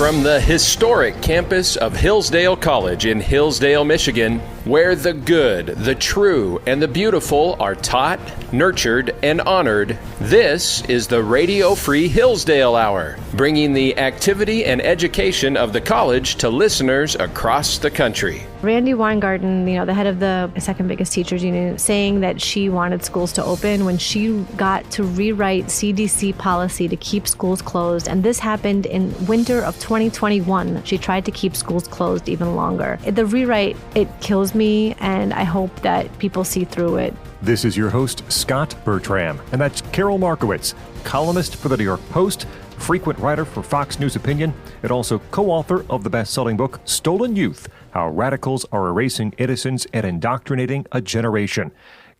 From the historic campus of Hillsdale College in Hillsdale, Michigan, where the good, the true, and the beautiful are taught, nurtured, and honored, this is the Radio Free Hillsdale Hour, bringing the activity and education of the college to listeners across the country. Randy Weingarten, the head of the second biggest teachers union, saying that she wanted schools to open when she got to rewrite CDC policy to keep schools closed. And this happened in winter of 2021. She tried to keep schools closed even longer. The rewrite, it kills me, and I hope that people see through it. This is your host, Scot Bertram, and that's Karol Markowicz, columnist for the New York Post, frequent writer for Fox News Opinion, and also co-author of the best-selling book, Stolen Youth: How Radicals Are Erasing Innocence and Indoctrinating a Generation.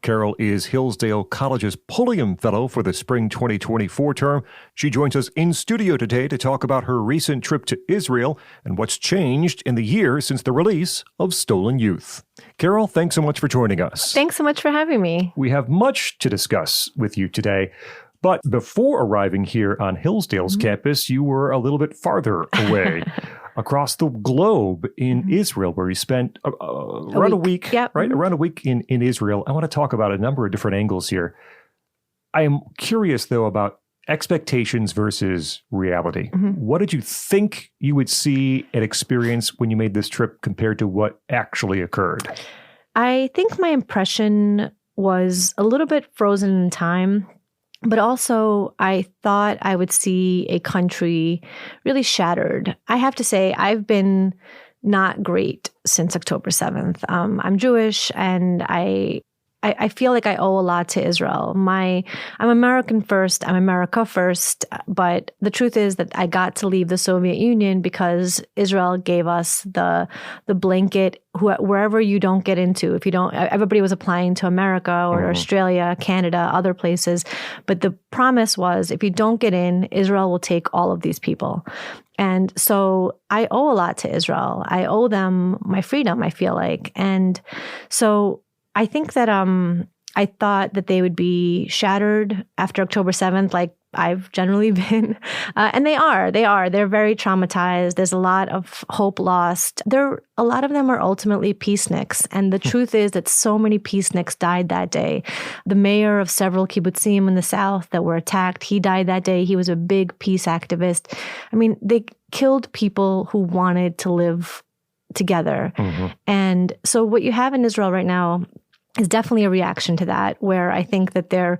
Karol is Hillsdale College's Pulliam Fellow for the spring 2024 term. She joins us in studio today to talk about her recent trip to Israel and what's changed in the year since the release of Stolen Youth. Karol, thanks so much for joining us. Thanks so much for having me. We have much to discuss with you today. But before arriving here on Hillsdale's campus, you were a little bit farther away across the globe in Israel, where you spent around a week, yep. right? Around a week in Israel. I want to talk about a number of different angles here. I am curious, though, about expectations versus reality. What did you think you would see and experience when you made this trip compared to what actually occurred? I think my impression was a little bit frozen in time. But also, I thought I would see a country really shattered. I have to say, I've been not great since October 7th. I'm Jewish, and I feel like I owe a lot to Israel. I'm American first, I'm America first, but the truth is that I got to leave the Soviet Union because Israel gave us the blanket, wherever you don't get into. If you don't, everybody was applying to America or Australia, Canada, other places. But the promise was, if you don't get in, Israel will take all of these people. And so I owe a lot to Israel. I owe them my freedom, I feel like. And so I think that I thought that they would be shattered after October 7th, like I've generally been. And they are. They're very traumatized. There's a lot of hope lost. A lot of them are ultimately peaceniks. And the truth is that so many peaceniks died that day. The mayor of several kibbutzim in the south that were attacked, he died that day. He was a big peace activist. I mean, they killed people who wanted to live together. And so what you have in Israel right now is definitely a reaction to that, where I think that they're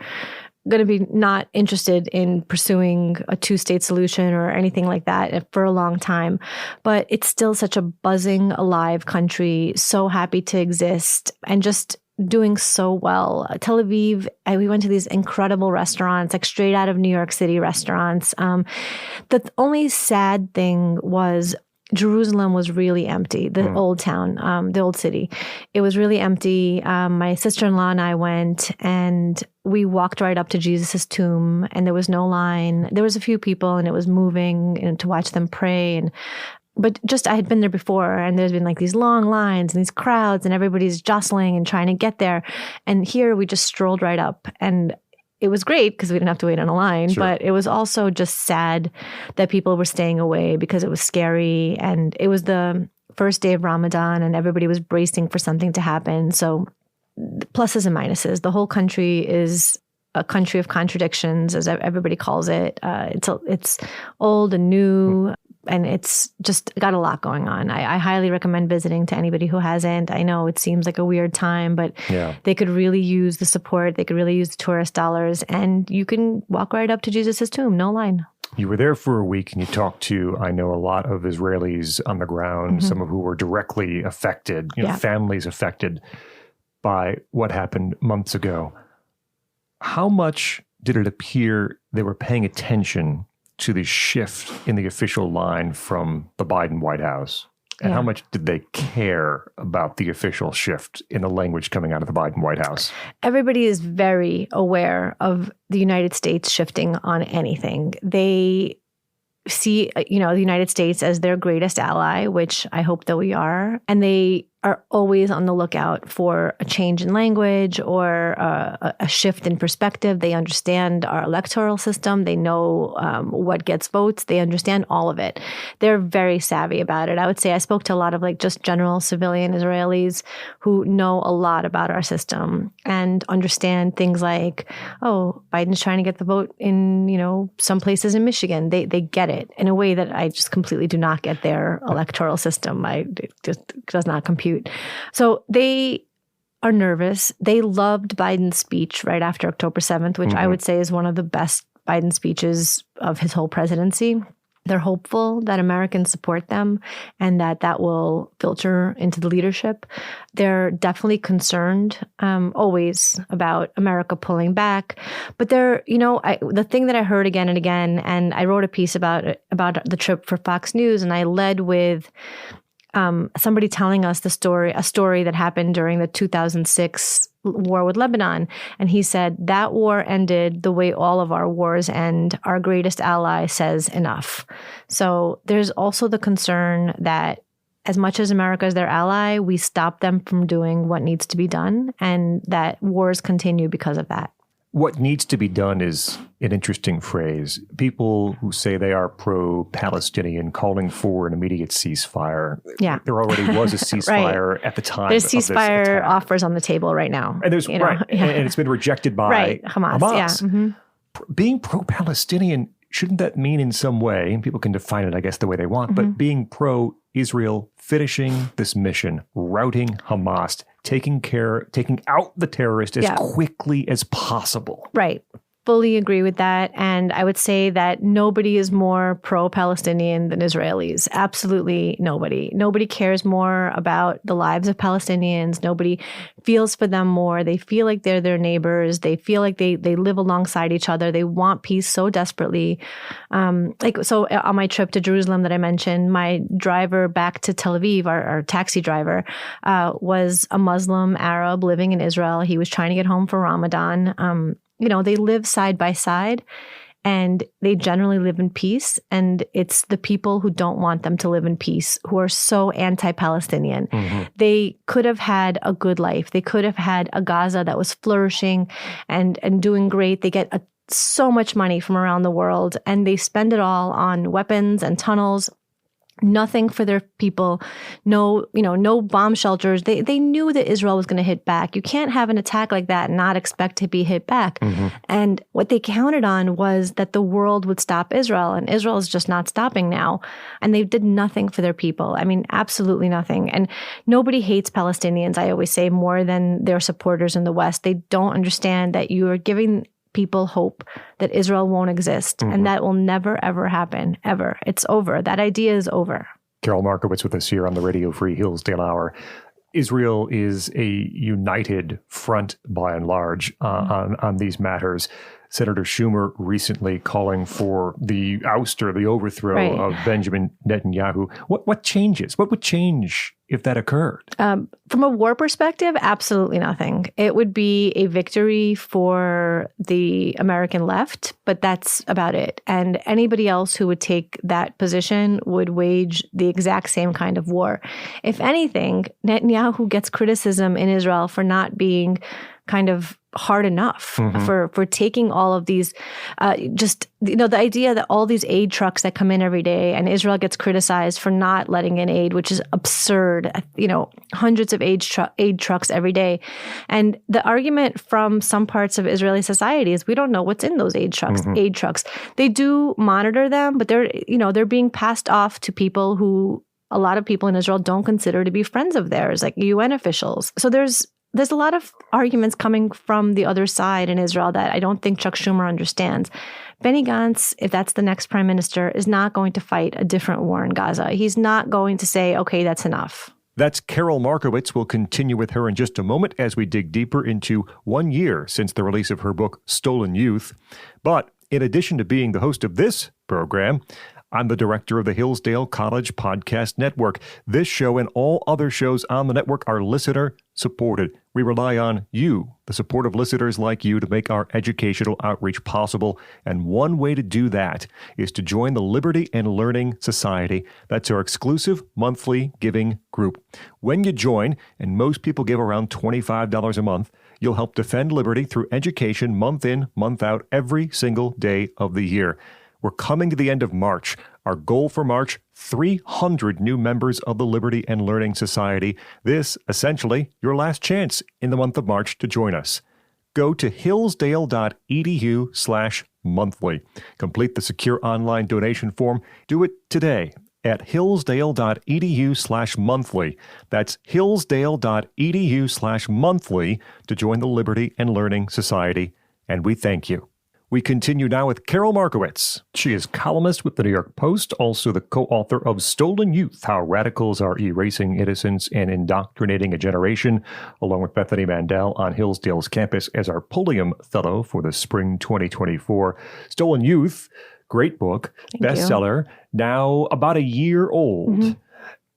going to be not interested in pursuing a two-state solution or anything like that for a long time. But it's still such a buzzing, alive country, so happy to exist, and just doing so well. Tel Aviv, we went to these incredible restaurants, like straight out of New York City restaurants. The only sad thing was Jerusalem was really empty, the old town, the old city. It was really empty. My sister-in-law and I went, and we walked right up to Jesus' tomb, and there was no line. There was a few people, and it was moving, and to watch them pray. But just, I had been there before, and there's been like these long lines and these crowds, and everybody's jostling and trying to get there. And here we just strolled right up, and it was great because we didn't have to wait on a line, but it was also just sad that people were staying away because it was scary. And it was the first day of Ramadan, and everybody was bracing for something to happen. So pluses and minuses. The whole country is a country of contradictions, as everybody calls it. It's old and new, and it's just got a lot going on. I highly recommend visiting to anybody who hasn't. I know it seems like a weird time, but they could really use the support. They could really use the tourist dollars, and you can walk right up to Jesus' tomb, no line. You were there for a week, and you talked to, I know, a lot of Israelis on the ground, some of who were directly affected, families affected by what happened months ago. How much did it appear they were paying attention to the shift in the official line from the Biden White House? And how much did they care about the official shift in the language coming out of the Biden White House? Everybody is very aware of the United States shifting on anything. They see, the United States as their greatest ally, which I hope that we are. And they are always on the lookout for a change in language or a shift in perspective. They understand our electoral system. They know what gets votes. They understand all of it. They're very savvy about it. I would say I spoke to a lot of like just general civilian Israelis who know a lot about our system and understand things like, oh, Biden's trying to get the vote in, some places in Michigan. They get it in a way that I just completely do not get their electoral system. It just does not compute. So they are nervous. They loved Biden's speech right after October 7th, which I would say is one of the best Biden speeches of his whole presidency. They're hopeful that Americans support them and that will filter into the leadership. They're definitely concerned always about America pulling back. But the thing that I heard again and again, and I wrote a piece about the trip for Fox News, and I led with somebody telling us a story that happened during the 2006 war with Lebanon. And he said, that war ended the way all of our wars end. Our greatest ally says enough. So there's also the concern that as much as America is their ally, we stop them from doing what needs to be done, and that wars continue because of that. What needs to be done is an interesting phrase. People who say they are pro-Palestinian calling for an immediate ceasefire. Yeah. There already was a ceasefire at the time. There's ceasefire offers on the table right now. And there's and it's been rejected by Hamas. Yeah. Mm-hmm. Being pro-Palestinian, shouldn't that mean in some way, and people can define it, I guess, the way they want, but being pro-Israel, finishing this mission, routing Hamas, taking out the terrorist as quickly as possible. Right. Fully agree with that. And I would say that nobody is more pro-Palestinian than Israelis. Absolutely nobody. Nobody cares more about the lives of Palestinians. Nobody feels for them more. They feel like they're their neighbors. They feel like they live alongside each other. They want peace so desperately. So on my trip to Jerusalem that I mentioned, my driver back to Tel Aviv, our taxi driver, was a Muslim Arab living in Israel. He was trying to get home for Ramadan. They live side by side and they generally live in peace. And it's the people who don't want them to live in peace who are so anti-Palestinian. Mm-hmm. They could have had a good life. They could have had a Gaza that was flourishing and doing great. They get so much money from around the world and they spend it all on weapons and tunnels. Nothing for their people, no bomb shelters. They knew that Israel was going to hit back. You can't have an attack like that and not expect to be hit back. Mm-hmm. And what they counted on was that the world would stop Israel, and Israel is just not stopping now. And they did nothing for their people. I mean, absolutely nothing. And nobody hates Palestinians, I always say, more than their supporters in the West. They don't understand that you are giving people hope that Israel won't exist. And that will never, ever happen, ever. It's over. That idea is over. Karol Markowicz with us here on the Radio Free Hillsdale Hour. Israel is a united front, by and large, on these matters. Senator Schumer recently calling for the ouster, the overthrow of Benjamin Netanyahu. What changes? What would change if that occurred? From a war perspective, absolutely nothing. It would be a victory for the American left, but that's about it. And anybody else who would take that position would wage the exact same kind of war. If anything, Netanyahu gets criticism in Israel for not being kind of hard enough for taking all of these, the idea that all these aid trucks that come in every day and Israel gets criticized for not letting in aid, which is absurd, hundreds of aid trucks every day. And the argument from some parts of Israeli society is we don't know what's in those aid trucks. They do monitor them, but they're being passed off to people who a lot of people in Israel don't consider to be friends of theirs, like UN officials. So there's a lot of arguments coming from the other side in Israel that I don't think Chuck Schumer understands. Benny Gantz, if that's the next prime minister, is not going to fight a different war in Gaza. He's not going to say, okay, that's enough. That's Karol Markowicz. We'll continue with her in just a moment as we dig deeper into 1 year since the release of her book, Stolen Youth. But in addition to being the host of this program, I'm the director of the Hillsdale College Podcast Network. This show and all other shows on the network are supported. We rely on you, the supportive listeners like you, to make our educational outreach possible. And one way to do that is to join the Liberty and Learning Society. That's our exclusive monthly giving group. When you join, and most people give around $25 a month, you'll help defend liberty through education month in, month out, every single day of the year. We're coming to the end of March. Our goal for March, 300 new members of the Liberty and Learning Society. This, essentially, your last chance in the month of March to join us. Go to hillsdale.edu/monthly. Complete the secure online donation form. Do it today at hillsdale.edu/monthly. That's hillsdale.edu/monthly to join the Liberty and Learning Society. And we thank you. We continue now with Karol Markowicz. She is columnist with the New York Post, also the co-author of Stolen Youth, How Radicals Are Erasing Innocence and Indoctrinating a Generation, along with Bethany Mandel on Hillsdale's campus as our Pulliam Fellow for the spring 2024. Stolen Youth, great book, bestseller, now about a year old,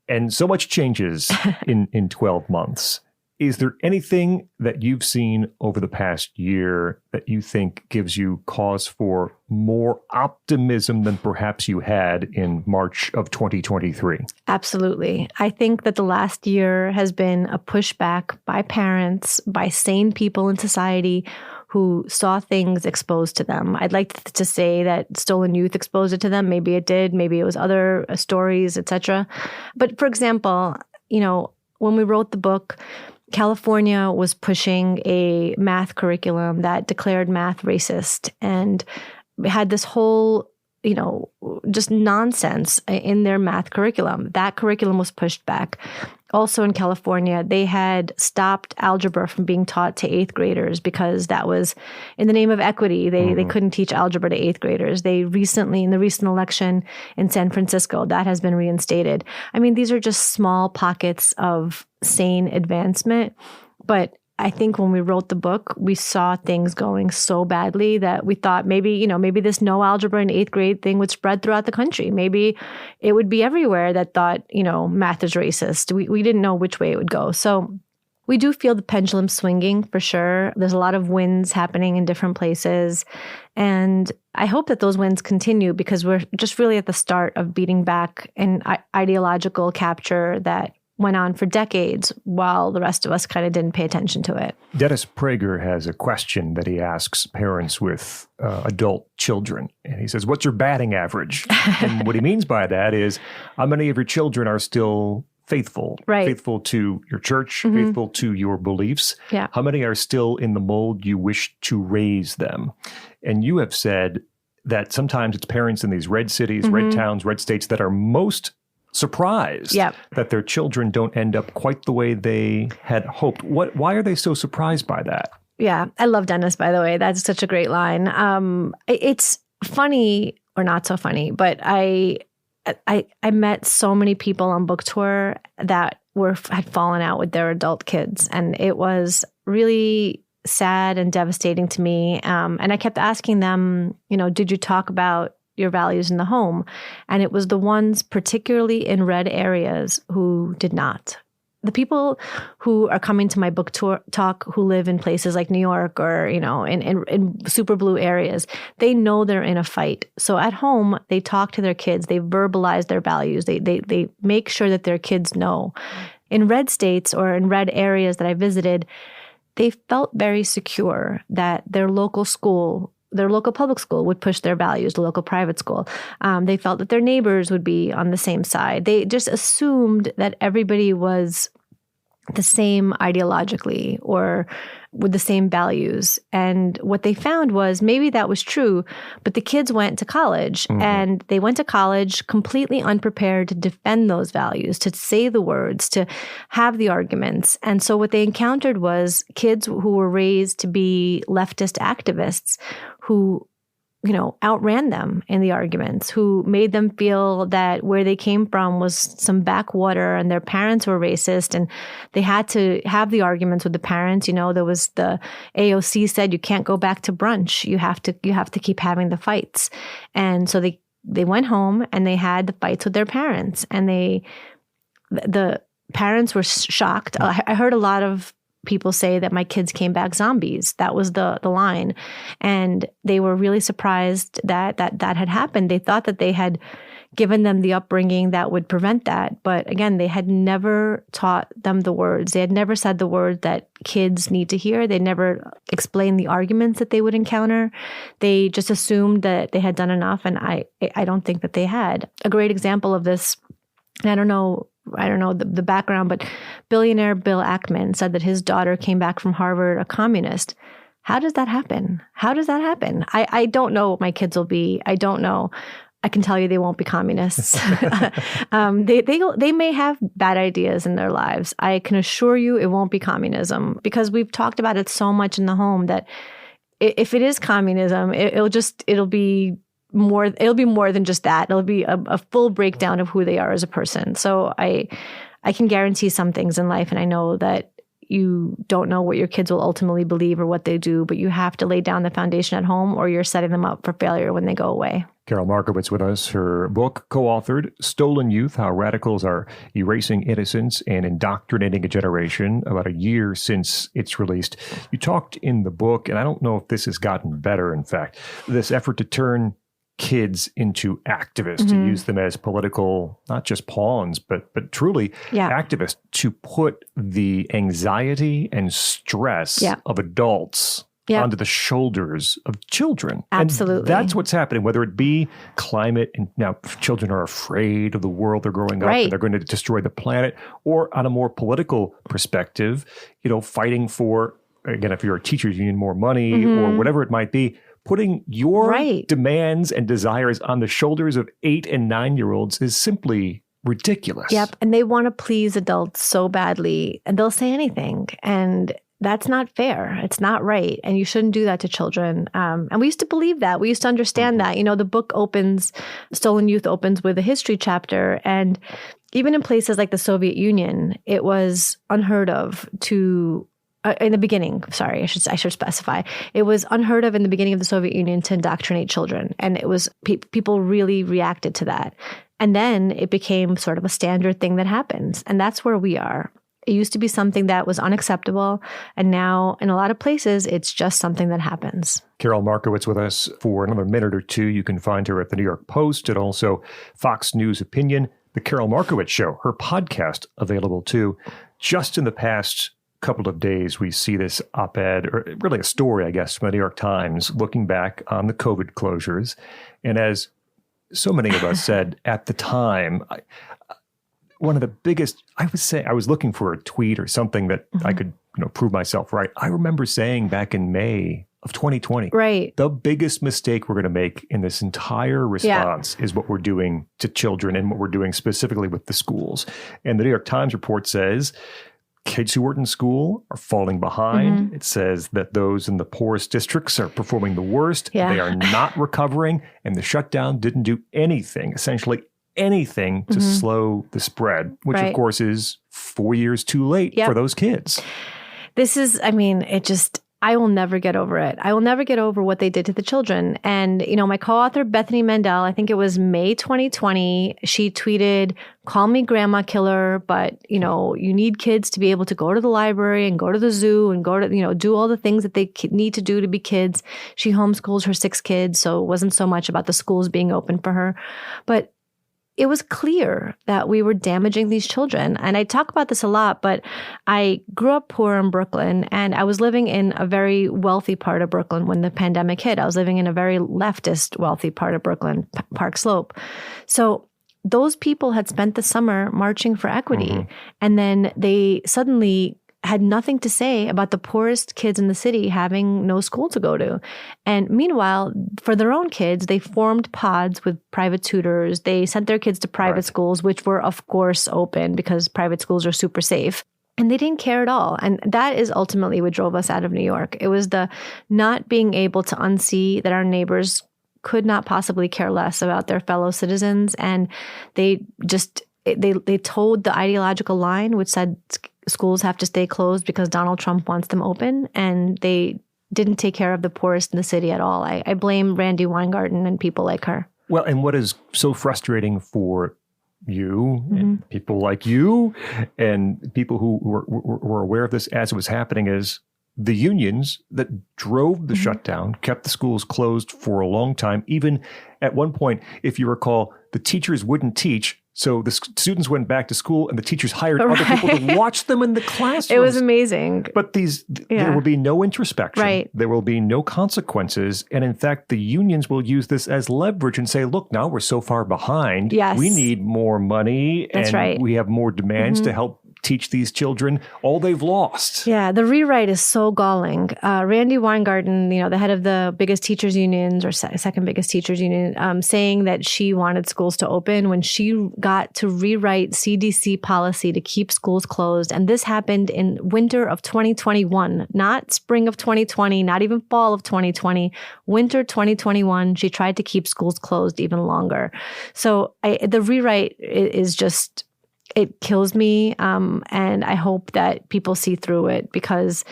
and so much changes in 12 months. Is there anything that you've seen over the past year that you think gives you cause for more optimism than perhaps you had in March of 2023? Absolutely. I think that the last year has been a pushback by parents, by sane people in society who saw things exposed to them. I'd like to say that Stolen Youth exposed it to them. Maybe it did. Maybe it was other stories, etc. But for example, when we wrote the book, California was pushing a math curriculum that declared math racist and had this whole, just nonsense in their math curriculum. That curriculum was pushed back. Also in California, they had stopped algebra from being taught to 8th graders because that was in the name of equity. They couldn't teach algebra to 8th graders. They recently, in the recent election in San Francisco, that has been reinstated. I mean, these are just small pockets of sane advancement. But I think when we wrote the book, we saw things going so badly that we thought maybe this no algebra in 8th grade thing would spread throughout the country. Maybe it would be everywhere that thought, math is racist. We didn't know which way it would go. So we do feel the pendulum swinging for sure. There's a lot of wins happening in different places. And I hope that those wins continue because we're just really at the start of beating back an ideological capture that went on for decades while the rest of us kind of didn't pay attention to it. Dennis Prager has a question that he asks parents with adult children. And he says, what's your batting average? And what he means by that is, how many of your children are still faithful? Right. Faithful to your church, faithful to your beliefs? Yeah. How many are still in the mold you wish to raise them? And you have said that sometimes it's parents in these red cities, red towns, red states that are most surprised that their children don't end up quite the way they had hoped. Why are they so surprised by that? Yeah, I love Dennis, by the way. That's such a great line. It's funny or not so funny, but I met so many people on book tour that had fallen out with their adult kids, and it was really sad and devastating to me. And I kept asking them, did you talk about your values in the home? And it was the ones particularly in red areas who did not. The people who are coming to my book tour talk who live in places like New York or, in super blue areas, they know they're in a fight. So at home, they talk to their kids, they verbalize their values, they make sure that their kids know. In red states or in red areas that I visited, they felt very secure that their local school, their local public school would push their values, the local private school. They felt that their neighbors would be on the same side. They just assumed that everybody was the same ideologically or with the same values. And what they found was maybe that was true, but the kids went to college and they went to college completely unprepared to defend those values, to say the words, to have the arguments. And so what they encountered was kids who were raised to be leftist activists who outran them in the arguments, who made them feel that where they came from was some backwater and their parents were racist and they had to have the arguments with the parents. There was the AOC said, you can't go back to brunch. You have to keep having the fights. And so they went home and they had the fights with their parents, and the parents were shocked. I heard a lot of people say that my kids came back zombies. That was the line. And they were really surprised that had happened. They thought that they had given them the upbringing that would prevent that. But again, they had never taught them the words. They had never said the word that kids need to hear. They never explained the arguments that they would encounter. They just assumed that they had done enough. And I don't think that they had. A great example of this, and I don't know the background, but billionaire Bill Ackman said that his daughter came back from Harvard a communist. How does that happen? I don't know what my kids will be. I don't know. I can tell you they won't be communists. They may have bad ideas in their lives. I can assure you it won't be communism, because we've talked about it so much in the home that if it is communism, it'll be more than just that. It'll be a full breakdown of who they are as a person. So I can guarantee some things in life, and I know that you don't know what your kids will ultimately believe or what they do, but you have to lay down the foundation at home or you're setting them up for failure when they go away. Karol Markowicz with us. Her book, co-authored, Stolen Youth, How Radicals Are Erasing Innocence and Indoctrinating a Generation, about a year since it's released. You talked in the book, and I don't know if this has gotten better, in fact, this effort to turn kids into activists, to use them as political, not just pawns, but truly activists, to put the anxiety and stress of adults onto the shoulders of children. Absolutely. And that's what's happening, whether it be climate, and now children are afraid of the world they're growing up and they're going to destroy the planet, or on a more political perspective, fighting for, again, if you're a teachers union, more money or whatever it might be. Putting your demands and desires on the shoulders of 8 and 9-year-olds is simply ridiculous. Yep. And they want to please adults so badly, and they'll say anything. And that's not fair. It's not right. And you shouldn't do that to children. And we used to believe that. We used to understand that. The book Stolen Youth opens with a history chapter. And even in places like the Soviet Union, it was unheard of to... in the beginning, sorry, I should specify. It was unheard of in the beginning of the Soviet Union to indoctrinate children. And it was, people really reacted to that. And then it became sort of a standard thing that happens. And that's where we are. It used to be something that was unacceptable. And now in a lot of places, it's just something that happens. Karol Markowicz with us for another minute or two. You can find her at the New York Post and also Fox News Opinion, The Karol Markowicz Show, her podcast available too. Just in the past couple of days, we see this op-ed, or really a story, I guess, from the New York Times, looking back on the COVID closures. And as so many of us said at the time, one of the biggest, I would say, I was looking for a tweet or something that I could prove myself right. I remember saying back in May of 2020, the biggest mistake we're going to make in this entire response is what we're doing to children and what we're doing specifically with the schools. And the New York Times report says kids who weren't in school are falling behind. It says that those in the poorest districts are performing the worst. They are not recovering. And the shutdown didn't do anything, essentially anything, to slow the spread, which of course is 4 years too late for those kids. This is, I will never get over it. I will never get over what they did to the children. And, my co-author, Bethany Mandel, I think it was May 2020, she tweeted, "Call me grandma killer, but, you need kids to be able to go to the library and go to the zoo and go to, do all the things that they need to do to be kids." She homeschools her 6 kids, so it wasn't so much about the schools being open for her. But it was clear that we were damaging these children. And I talk about this a lot, but I grew up poor in Brooklyn, and I was living in a very wealthy part of Brooklyn when the pandemic hit. I was living in a very leftist, wealthy part of Brooklyn, Park Slope. So those people had spent the summer marching for equity. And then they suddenly had nothing to say about the poorest kids in the city having no school to go to. And meanwhile, for their own kids, they formed pods with private tutors. They sent their kids to private schools, which were, of course, open because private schools are super safe. And they didn't care at all. And that is ultimately what drove us out of New York. It was the not being able to unsee that our neighbors could not possibly care less about their fellow citizens. And they just, they towed the ideological line, which said schools have to stay closed because Donald Trump wants them open. And they didn't take care of the poorest in the city at all. I blame Randy Weingarten and people like her. Well, and what is so frustrating for you and people like you and people who were aware of this as it was happening is the unions that drove the shutdown, kept the schools closed for a long time. Even at one point, if you recall, the teachers wouldn't teach. So the students went back to school and the teachers hired other people to watch them in the classrooms. It was amazing. But there will be no introspection. Right. There will be no consequences. And in fact, the unions will use this as leverage and say, look, now we're so far behind. Yes. We need more money. That's right. We have more demands to help teach these children all they've lost. Yeah, the rewrite is so galling. Randy Weingarten, the head of the biggest teachers unions or second biggest teachers union, saying that she wanted schools to open when she got to rewrite CDC policy to keep schools closed. And this happened in winter of 2021, not spring of 2020, not even fall of 2020, winter 2021. She tried to keep schools closed even longer. So the rewrite is just... it kills me, and I hope that people see through it because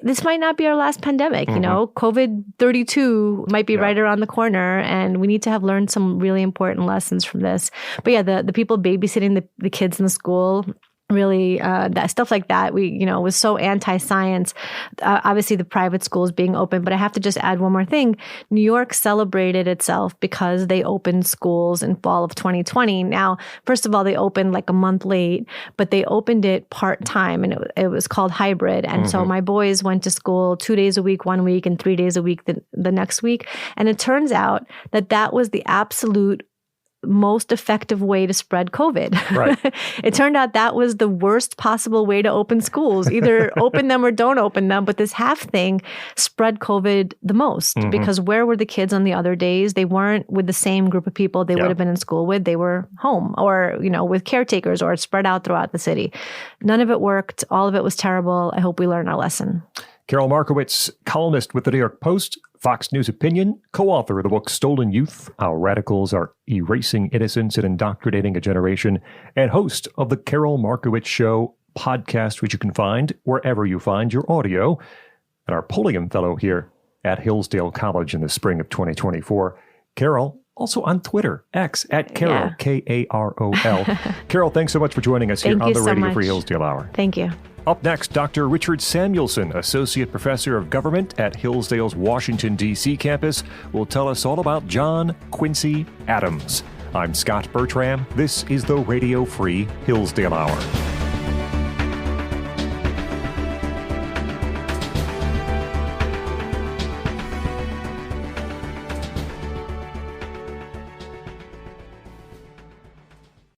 this might not be our last pandemic. COVID-32 might be right around the corner, and we need to have learned some really important lessons from this. But yeah, the people babysitting the kids in the school, really, that stuff like that, was so anti-science. Obviously, the private schools being open, but I have to just add one more thing. New York celebrated itself because they opened schools in fall of 2020. Now, first of all, they opened like a month late, but they opened it part-time, and it was called hybrid. And so my boys went to school 2 days a week, 1 week, and 3 days a week the next week. And it turns out that was the absolute most effective way to spread COVID. Right. It turned out that was the worst possible way to open schools. Either open them or don't open them. But this half thing spread COVID the most because where were the kids on the other days? They weren't with the same group of people they would have been in school with. They were home or, with caretakers or spread out throughout the city. None of it worked. All of it was terrible. I hope we learn our lesson. Karol Markowicz, columnist with the New York Post, Fox News Opinion, co-author of the book Stolen Youth, How Radicals Are Erasing Innocence and Indoctrinating a Generation, and host of the Karol Markowicz Show podcast, which you can find wherever you find your audio, and our Pulliam Fellow here at Hillsdale College in the spring of 2024. Karol, also on Twitter, X, at Karol, Karol. Karol, thanks so much for joining us here on the Radio Free Hillsdale Hour. Thank you. Up next, Dr. Richard Samuelson, Associate Professor of Government at Hillsdale's Washington, D.C. campus, will tell us all about John Quincy Adams. I'm Scot Bertram. This is the Radio Free Hillsdale Hour.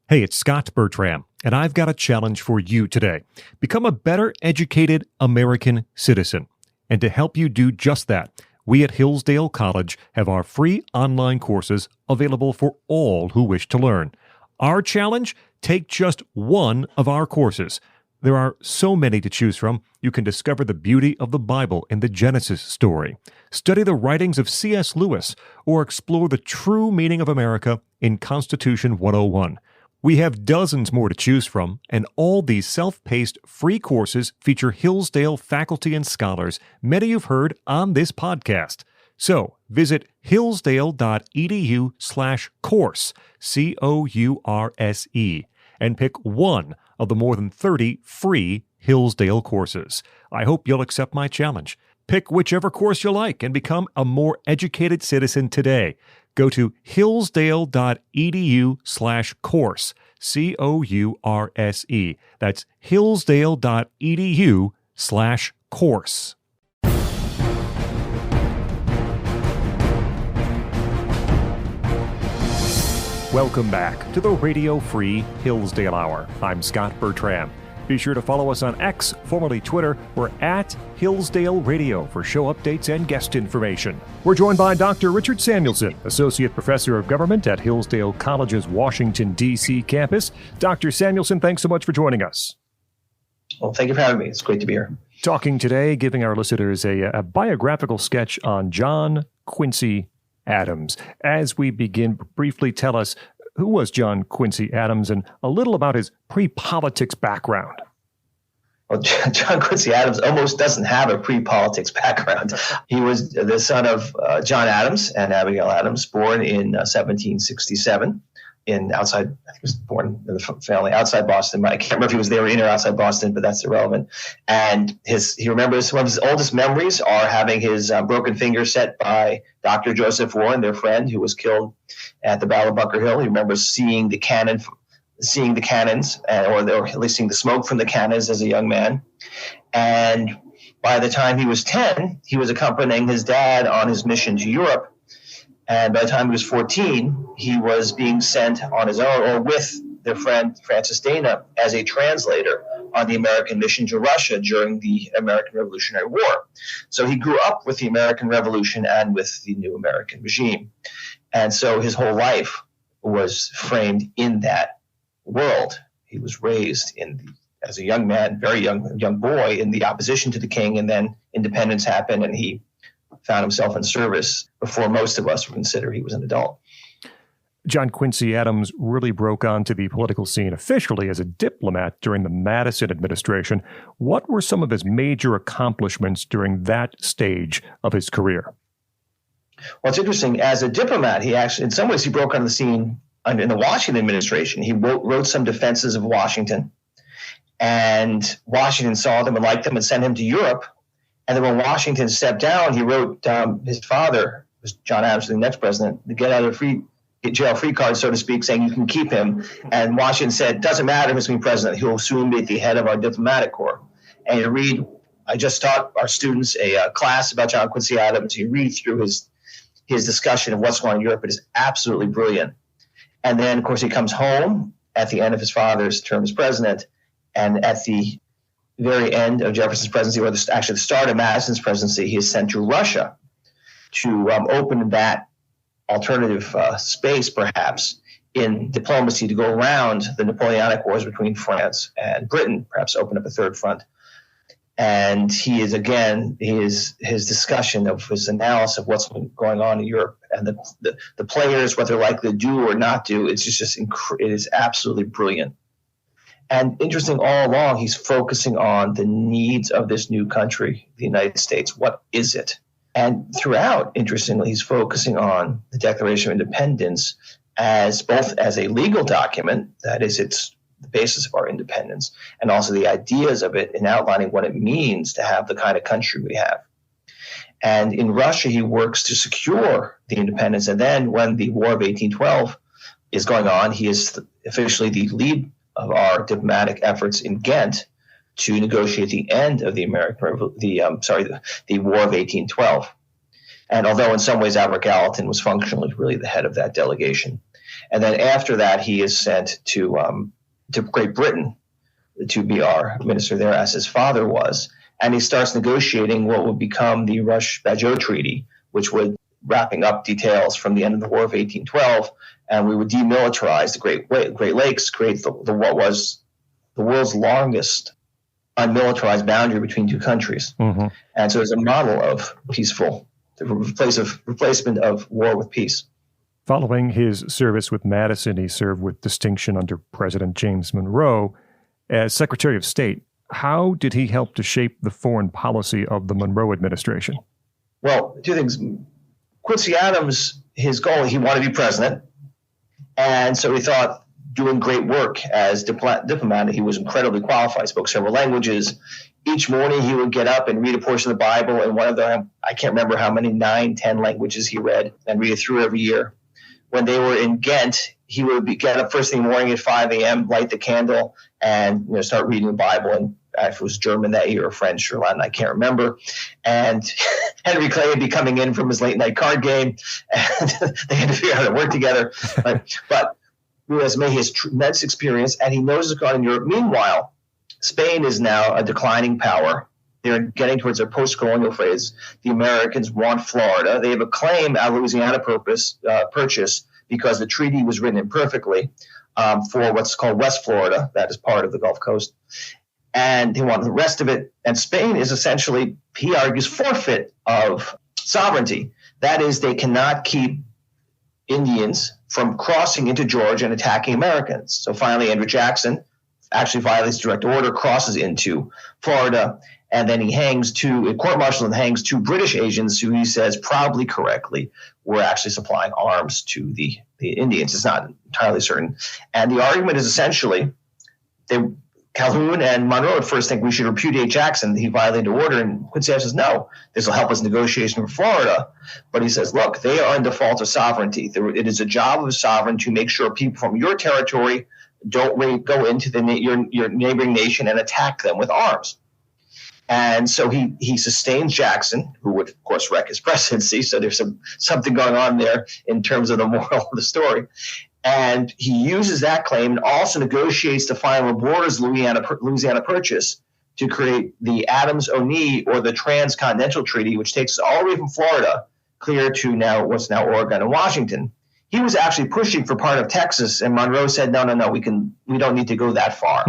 Hey, it's Scot Bertram, and I've got a challenge for you today. Become a better educated American citizen. And to help you do just that, we at Hillsdale College have our free online courses available for all who wish to learn. Our challenge? Take just one of our courses. There are so many to choose from. You can discover the beauty of the Bible in the Genesis story, study the writings of C.S. Lewis, or explore the true meaning of America in Constitution 101. We have dozens more to choose from, and all these self-paced free courses feature Hillsdale faculty and scholars, many you've heard on this podcast. So visit hillsdale.edu/course, COURSE, and pick one of the more than 30 free Hillsdale courses. I hope you'll accept my challenge. Pick whichever course you like and become a more educated citizen today. Go to hillsdale.edu/course, COURSE. That's hillsdale.edu/course. Welcome back to the Radio Free Hillsdale Hour. I'm Scot Bertram. Be sure to follow us on X, formerly Twitter. We're at Hillsdale Radio for show updates and guest information. We're joined by Dr. Richard Samuelson, Associate Professor of Government at Hillsdale College's Washington, D.C. campus. Dr. Samuelson, thanks so much for joining us. Well, thank you for having me. It's great to be here. Talking today, giving our listeners a biographical sketch on John Quincy Adams. As we begin, briefly tell us, who was John Quincy Adams and a little about his pre-politics background? Well, John Quincy Adams almost doesn't have a pre-politics background. He was the son of John Adams and Abigail Adams, born in 1767 outside, I think he was born in the family outside Boston. I can't remember if he was there in or outside Boston, but that's irrelevant. And he remembers one of his oldest memories are having his broken finger set by Dr. Joseph Warren, their friend, who was killed at the Battle of Bunker Hill. He remembers seeing the cannons, or at least seeing the smoke from the cannons as a young man. And by the time he was 10, he was accompanying his dad on his mission to Europe. And by the time he was 14, he was being sent on his own or with their friend Francis Dana as a translator on the American mission to Russia during the American Revolutionary War. So he grew up with the American Revolution and with the new American regime. And so his whole life was framed in that world. He was raised as a young man, very young boy, in the opposition to the king, and then independence happened, and he found himself in service before most of us would consider he was an adult. John Quincy Adams really broke onto the political scene officially as a diplomat during the Madison administration. What were some of his major accomplishments during that stage of his career? Well, it's interesting. As a diplomat, he actually, in some ways, he broke on the scene in the Washington administration. He wrote some defenses of Washington, and Washington saw them and liked them and sent him to Europe. And then when Washington stepped down, he wrote his father, John Adams, the next president, to get out of jail free card, so to speak, saying you can keep him. And Washington said, doesn't matter who's going to be president. He'll soon be at the head of our diplomatic corps. And you read, I just taught our students a class about John Quincy Adams. You read through his discussion of what's going on in Europe. It is absolutely brilliant. And then, of course, he comes home at the end of his father's term as president. And at the very end of Jefferson's presidency, or actually the start of Madison's presidency, he is sent to Russia to open that alternative space, perhaps, in diplomacy to go around the Napoleonic Wars between France and Britain, perhaps open up a third front. And he is, again, his discussion of his analysis of what's going on in Europe and the players, what they're likely to do or not do, it is absolutely brilliant. And interesting, all along, he's focusing on the needs of this new country, the United States. What is it? And throughout, interestingly, he's focusing on the Declaration of Independence as both as a legal document, that is, it's the basis of our independence, and also the ideas of it in outlining what it means to have the kind of country we have. And in Russia, he works to secure the independence. And then when the War of 1812 is going on, he is officially the lead of our diplomatic efforts in Ghent to negotiate the end of the War of 1812. And although in some ways Albert Gallatin was functionally really the head of that delegation. And then after that, he is sent to Great Britain to be our minister there, as his father was. And he starts negotiating what would become the Rush-Bagot Treaty, which would wrapping up details from the end of the War of 1812, and we would demilitarize the Great Lakes, create what was the world's longest unmilitarized boundary between two countries. Mm-hmm. And so it's a model of the replacement of war with peace. Following his service with Madison, he served with distinction under President James Monroe. As Secretary of State, how did he help to shape the foreign policy of the Monroe administration? Well, two things. Quincy Adams, his goal, he wanted to be president. And so he thought doing great work as diplomat, he was incredibly qualified, spoke several languages. Each morning he would get up and read a portion of the Bible, and one of them, I can't remember how many, 9, 10 languages he read, and read it through every year. When they were in Ghent, he would get up first thing in the morning at 5 a.m., light the candle, and start reading the Bible. And if it was German that year or French or Latin, I can't remember. And Henry Clay would be coming in from his late night card game, and they had to figure out how to work together. But he has tremendous experience, and he knows what's going on in Europe. Meanwhile, Spain is now a declining power. They're getting towards their post-colonial phase. The Americans want Florida. They have a claim at Louisiana purchase because the treaty was written imperfectly for what's called West Florida. That is part of the Gulf Coast. And they want the rest of it. And Spain is essentially, he argues, forfeit of sovereignty. That is, they cannot keep Indians from crossing into Georgia and attacking Americans. So finally, Andrew Jackson actually violates direct order, crosses into Florida, And then he court-martials and hangs two British agents who he says probably correctly were actually supplying arms to the Indians. It's not entirely certain. And the argument is essentially Calhoun and Monroe at first think we should repudiate Jackson. He violated order. And Quincy Adams says, no, this will help us negotiation for Florida. But he says, look, they are in default of sovereignty. It is a job of a sovereign to make sure people from your territory don't go into your neighboring nation and attack them with arms. And so he sustains Jackson, who would, of course, wreck his presidency. So there's something going on there in terms of the moral of the story. And he uses that claim and also negotiates the final borders Louisiana Purchase to create the Adams-O'Neill, or the Transcontinental Treaty, which takes us all the way from Florida clear to what's now Oregon and Washington. He was actually pushing for part of Texas, and Monroe said, no, we don't need to go that far.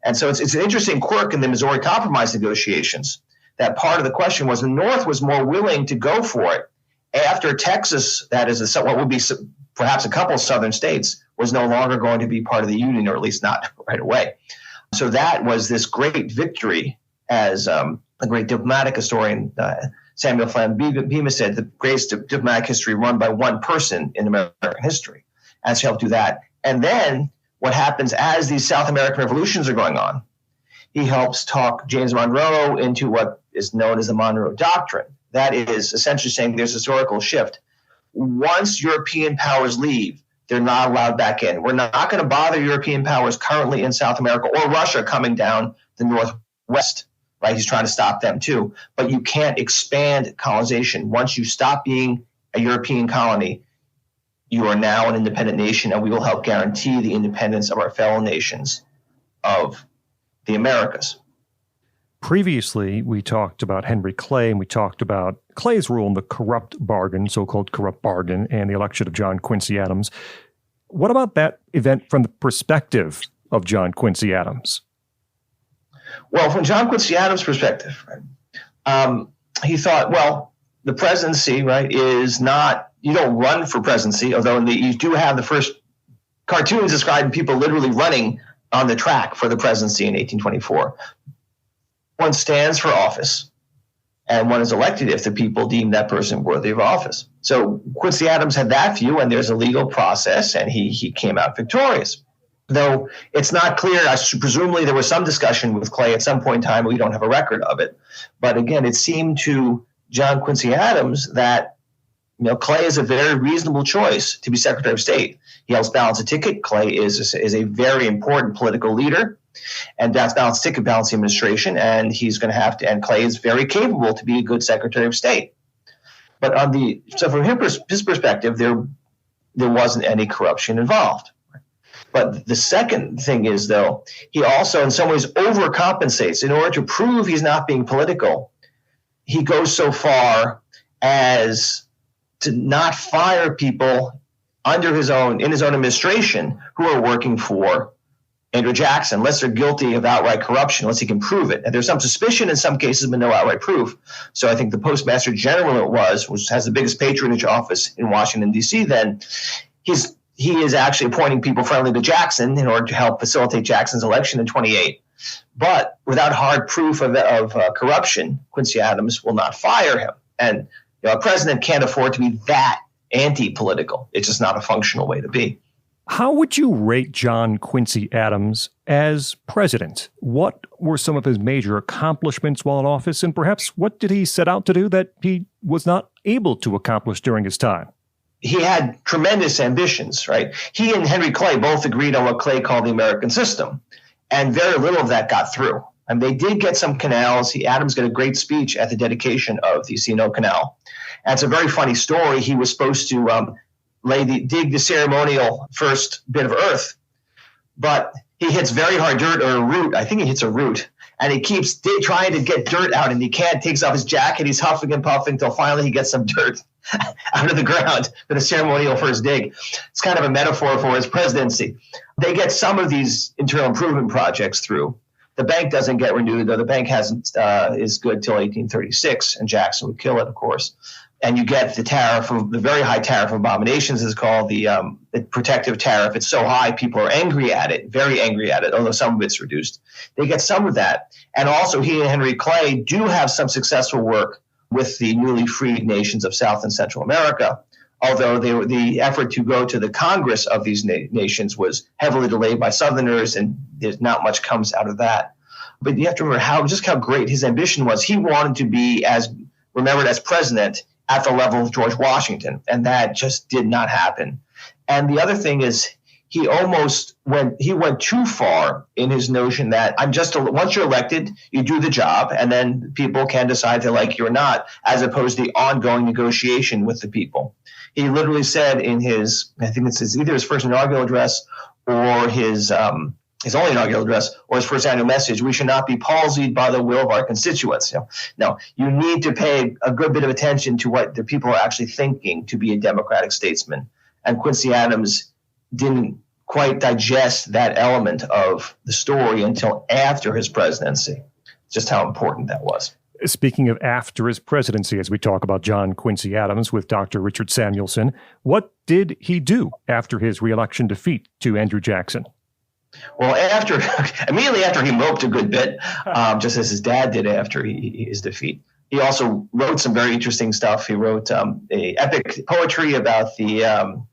And so it's an interesting quirk in the Missouri Compromise negotiations that part of the question was the North was more willing to go for it after Texas, that is what would be perhaps a couple of southern states, was no longer going to be part of the Union, or at least not right away. So that was this great victory, as a great diplomatic historian, Samuel Flann Bemis said, the greatest diplomatic history run by one person in American history. And so helped do that. And then what happens as these South American revolutions are going on, he helps talk James Monroe into what is known as the Monroe Doctrine. That is essentially saying there's a historical shift. Once European powers leave, they're not allowed back in. We're not going to bother European powers currently in South America, or Russia coming down the northwest, right? He's trying to stop them too. But you can't expand colonization. Once you stop being a European colony, you are now an independent nation, and we will help guarantee the independence of our fellow nations of the Americas. Previously, we talked about Henry Clay, and we talked about Clay's role in the corrupt bargain, so-called corrupt bargain, and the election of John Quincy Adams. What about that event from the perspective of John Quincy Adams? Well, from John Quincy Adams' perspective, right, he thought, well, the presidency, right, is not, you don't run for presidency, although you do have the first cartoons describing people literally running on the track for the presidency in 1824. One stands for office, and one is elected if the people deem that person worthy of office. So Quincy Adams had that view, and there's a legal process, and he came out victorious. Though it's not clear, presumably there was some discussion with Clay at some point in time, we don't have a record of it. But again, it seemed to John Quincy Adams that Clay is a very reasonable choice to be Secretary of State. He helps balance a ticket. Clay is a very important political leader, and that's balance ticket, balance the administration, and he's going to have to. And Clay is very capable to be a good Secretary of State. But so from his perspective, there wasn't any corruption involved. But the second thing is, though, he also in some ways overcompensates in order to prove he's not being political. He goes so far as to not fire people in his own administration who are working for Andrew Jackson, unless they're guilty of outright corruption, unless he can prove it. And there's some suspicion in some cases, but no outright proof. So I think the Postmaster General which has the biggest patronage office in Washington, D.C., then he is actually appointing people friendly to Jackson in order to help facilitate Jackson's election in 28. But without hard proof of corruption, Quincy Adams will not fire him. And a president can't afford to be that anti-political. It's just not a functional way to be. How would you rate John Quincy Adams as president? What were some of his major accomplishments while in office, and perhaps what did he set out to do that he was not able to accomplish during his time? He had tremendous ambitions, right? He and Henry Clay both agreed on what Clay called the American system, and very little of that got through. And they did get some canals. Adams got a great speech at the dedication of the C&O Canal. And it's a very funny story. He was supposed to dig the ceremonial first bit of earth, but he hits very hard dirt or a root. I think he hits a root, and he keeps trying to get dirt out, and he can't. Takes off his jacket. He's huffing and puffing until finally he gets some dirt out of the ground for the ceremonial first dig. It's kind of a metaphor for his presidency. They get some of these internal improvement projects through. The bank doesn't get renewed, though. The bank is good till 1836, and Jackson would kill it, of course. and you get the tariff, the very high tariff of abominations is called the protective tariff. It's so high, people are angry at it, very angry at it, although some of it's reduced. They get some of that. And also he and Henry Clay do have some successful work with the newly freed nations of South and Central America, although the effort to go to the Congress of these nations was heavily delayed by Southerners, and there's not much comes out of that. But you have to remember how great his ambition was. He wanted to be remembered as president at the level of George Washington, and that just did not happen. And the other thing is, he went too far in his notion that once you're elected, you do the job, and then people can decide they like you or not, as opposed to the ongoing negotiation with the people. He literally said in I think it's either his first inaugural address or his only inaugural address or his first annual message, we should not be palsied by the will of our constituents. No, you need to pay a good bit of attention to what the people are actually thinking to be a democratic statesman. And Quincy Adams didn't quite digest that element of the story until after his presidency, just how important that was. Speaking of after his presidency, as we talk about John Quincy Adams with Dr. Richard Samuelson, what did he do after his reelection defeat to Andrew Jackson? Well, immediately after, he moped a good bit, just as his dad did after his defeat. He also wrote some very interesting stuff. He wrote a epic poetry about the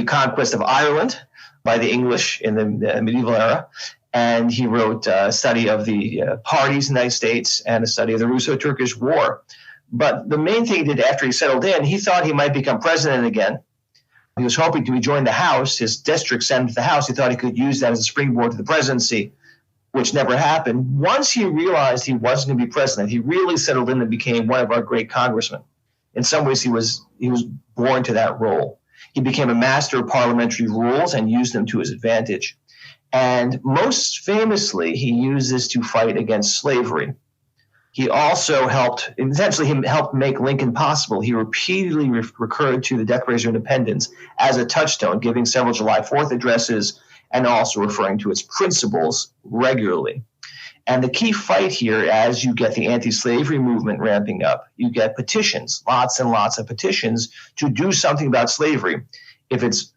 conquest of Ireland by the English in the medieval era. And he wrote a study of the parties in the United States and a study of the Russo-Turkish War. But the main thing he did after he settled in, he thought he might become president again. He was hoping to rejoin the House, his district sent to the House. He thought he could use that as a springboard to the presidency, which never happened. Once he realized he wasn't going to be president, he really settled in and became one of our great congressmen. In some ways, he was born to that role. He became a master of parliamentary rules and used them to his advantage. And most famously, he used this to fight against slavery. He also helped make Lincoln possible. He repeatedly recurred to the Declaration of Independence as a touchstone, giving several July 4th addresses and also referring to its principles regularly. And the key fight here, as you get the anti-slavery movement ramping up, you get petitions, lots and lots of petitions to do something about slavery. If it's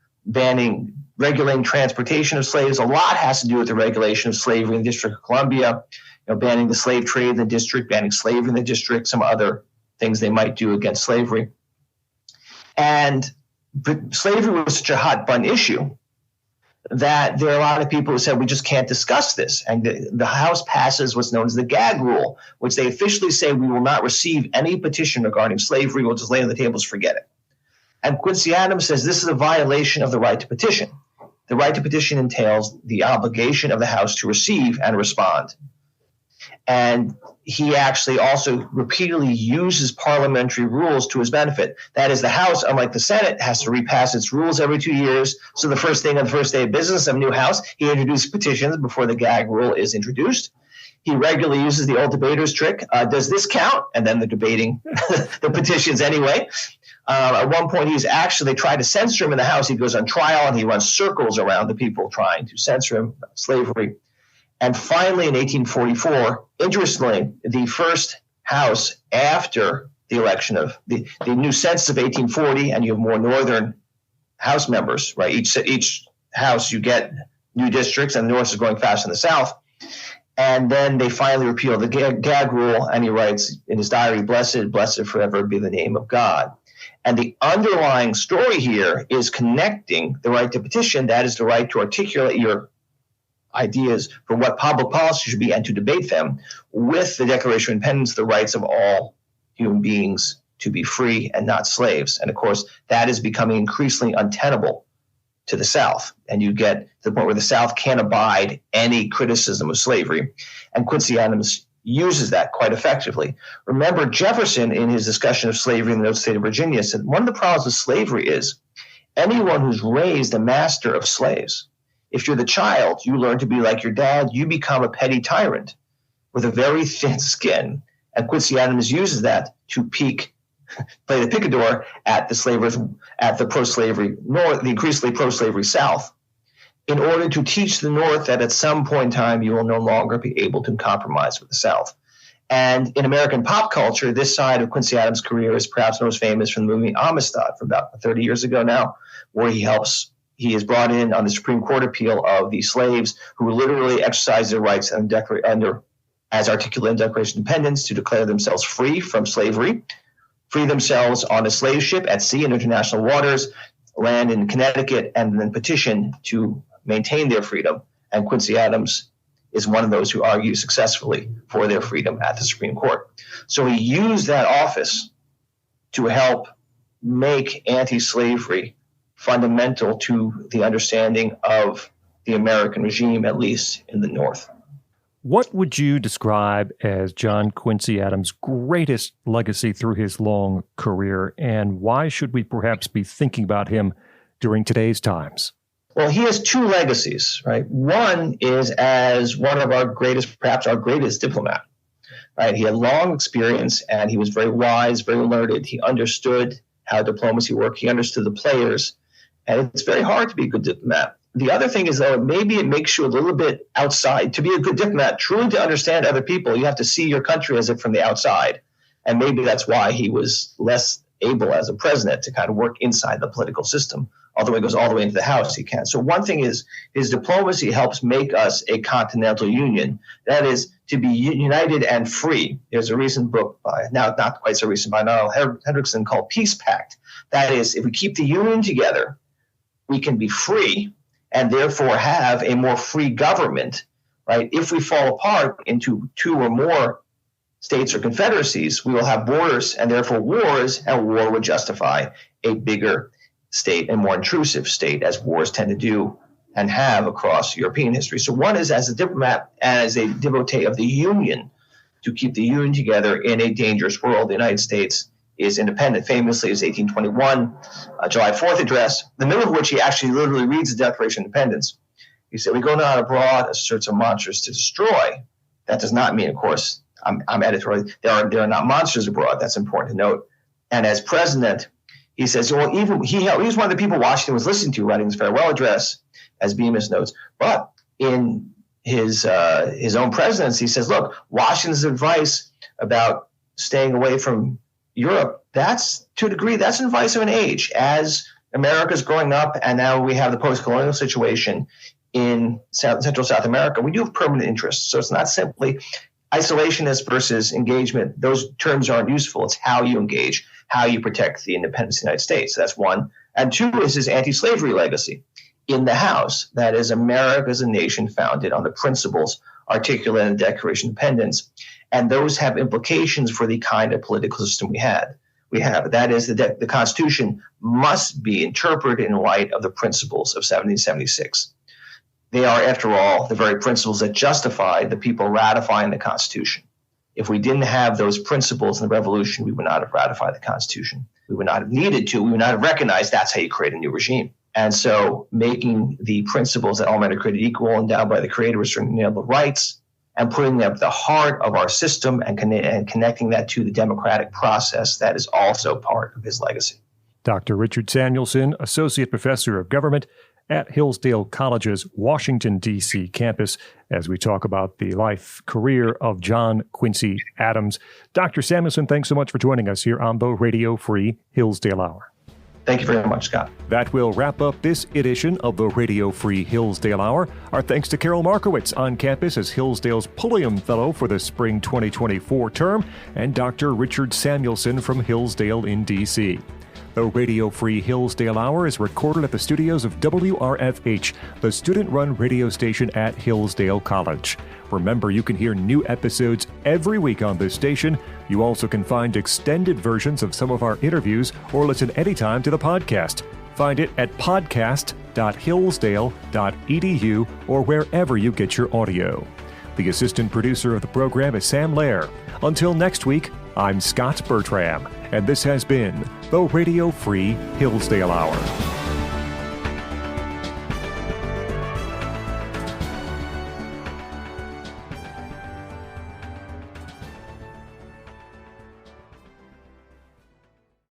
regulating transportation of slaves, a lot has to do with the regulation of slavery in the District of Columbia, banning the slave trade in the district, banning slavery in the district, some other things they might do against slavery. And slavery was such a hot-button issue that there are a lot of people who said, we just can't discuss this. And the House passes what's known as the gag rule, which they officially say we will not receive any petition regarding slavery. We'll just lay on the tables, forget it. And Quincy Adams says this is a violation of the right to petition. The right to petition entails the obligation of the House to receive and respond. And he actually also repeatedly uses parliamentary rules to his benefit. That is, the House, unlike the Senate, has to repass its rules every 2 years. So the first thing on the first day of business of a new House, he introduces petitions before the gag rule is introduced. He regularly uses the old debater's trick. Does this count? And then they're debating the petitions anyway. At one point, they tried to censor him in the House. He goes on trial and he runs circles around the people trying to censor him about slavery. And finally, in 1844, interestingly, the first House after the election of the new census of 1840, and you have more northern House members, right? Each House, you get new districts, and the North is growing faster than the South. And then they finally repeal the gag rule, and he writes in his diary, "Blessed, blessed forever be the name of God." And the underlying story here is connecting the right to petition, that is the right to articulate your ideas for what public policy should be and to debate them, with the Declaration of Independence, the rights of all human beings to be free and not slaves. And of course, that is becoming increasingly untenable to the South. And you get to the point where the South can't abide any criticism of slavery. And Quincy Adams uses that quite effectively. Remember, Jefferson, in his discussion of slavery in the state of Virginia, said one of the problems with slavery is anyone who's raised a master of slaves, if you're the child, you learn to be like your dad, you become a petty tyrant with a very thin skin. And Quincy Adams uses that to play the picador at the slavers, at the pro-slavery North, the increasingly pro-slavery South, in order to teach the North that at some point in time you will no longer be able to compromise with the South. And in American pop culture, this side of Quincy Adams' career is perhaps most famous from the movie Amistad from about 30 years ago now, where he is brought in on the Supreme Court appeal of the slaves who literally exercised their rights as articulated in the Declaration of Independence to declare themselves free from slavery, free themselves on a slave ship at sea in international waters, land in Connecticut, and then petition to maintain their freedom. And Quincy Adams is one of those who argue successfully for their freedom at the Supreme Court. So he used that office to help make anti-slavery fundamental to the understanding of the American regime, at least in the North. What would you describe as John Quincy Adams' greatest legacy through his long career, and why should we perhaps be thinking about him during today's times? Well, he has two legacies, right? One is as one of our greatest, perhaps our greatest diplomat, right? He had long experience and he was very wise, very learned. He understood how diplomacy worked. He understood the players, and it's very hard to be a good diplomat. The other thing is, though, maybe it makes you a little bit outside. To be a good diplomat, truly to understand other people, you have to see your country as if from the outside. And maybe that's why he was less able as a president to kind of work inside the political system. Although he goes all the way into the House, he can. So one thing is his diplomacy helps make us a continental union. That is, to be united and free. There's a recent book by, now not quite so recent, by Niall Hendrickson called Peace Pact. That is, if we keep the union together, we can be free and therefore have a more free government, right? If we fall apart into two or more states or confederacies, we will have borders and therefore wars, and war would justify a bigger state and more intrusive state, as wars tend to do and have across European history. So one is as a diplomat and as a devotee of the union, to keep the union together in a dangerous world. The United States is independent. Famously, his 1821 July 4th address, the middle of which he actually literally reads the Declaration of Independence. He said, "We go not abroad as sorts of monsters to destroy." That does not mean, of course, I'm editorial. There are not monsters abroad. That's important to note. And as president, he says, well, even he was one of the people Washington was listening to writing his farewell address, as Bemis notes. But in his own presidency, he says, look, Washington's advice about staying away from Europe, that's to a degree, that's an advice of an age. As America's growing up, and now we have the post-colonial situation in Central South America, we do have permanent interests. So it's not simply isolationist versus engagement. Those terms aren't useful. It's how you engage, how you protect the independence of the United States. That's one. And two is his anti-slavery legacy in the House. That is, America is a nation founded on the principles articulated in the Declaration of Independence. And those have implications for the kind of political system we have. That is, the Constitution must be interpreted in light of the principles of 1776. They are, after all, the very principles that justified the people ratifying the Constitution. If we didn't have those principles in the Revolution, we would not have ratified the Constitution. We would not have needed to. We would not have recognized that's how you create a new regime. And so making the principles that all men are created equal, endowed by the Creator with certain inalienable rights, and putting them at the heart of our system and connecting that to the democratic process, that is also part of his legacy. Dr. Richard Samuelson, Associate Professor of Government at Hillsdale College's Washington, D.C. campus, as we talk about the life career of John Quincy Adams. Dr. Samuelson, thanks so much for joining us here on the Radio Free Hillsdale Hour. Thank you very much, Scott. That will wrap up this edition of the Radio Free Hillsdale Hour. Our thanks to Karol Markowicz on campus as Hillsdale's Pulliam Fellow for the spring 2024 term, and Dr. Richard Samuelson from Hillsdale in D.C. The Radio Free Hillsdale Hour is recorded at the studios of WRFH, the student-run radio station at Hillsdale College. Remember, you can hear new episodes every week on this station. You also can find extended versions of some of our interviews or listen anytime to the podcast. Find it at podcast.hillsdale.edu or wherever you get your audio. The assistant producer of the program is Sam Lair. Until next week, I'm Scot Bertram, and this has been the Radio Free Hillsdale Hour.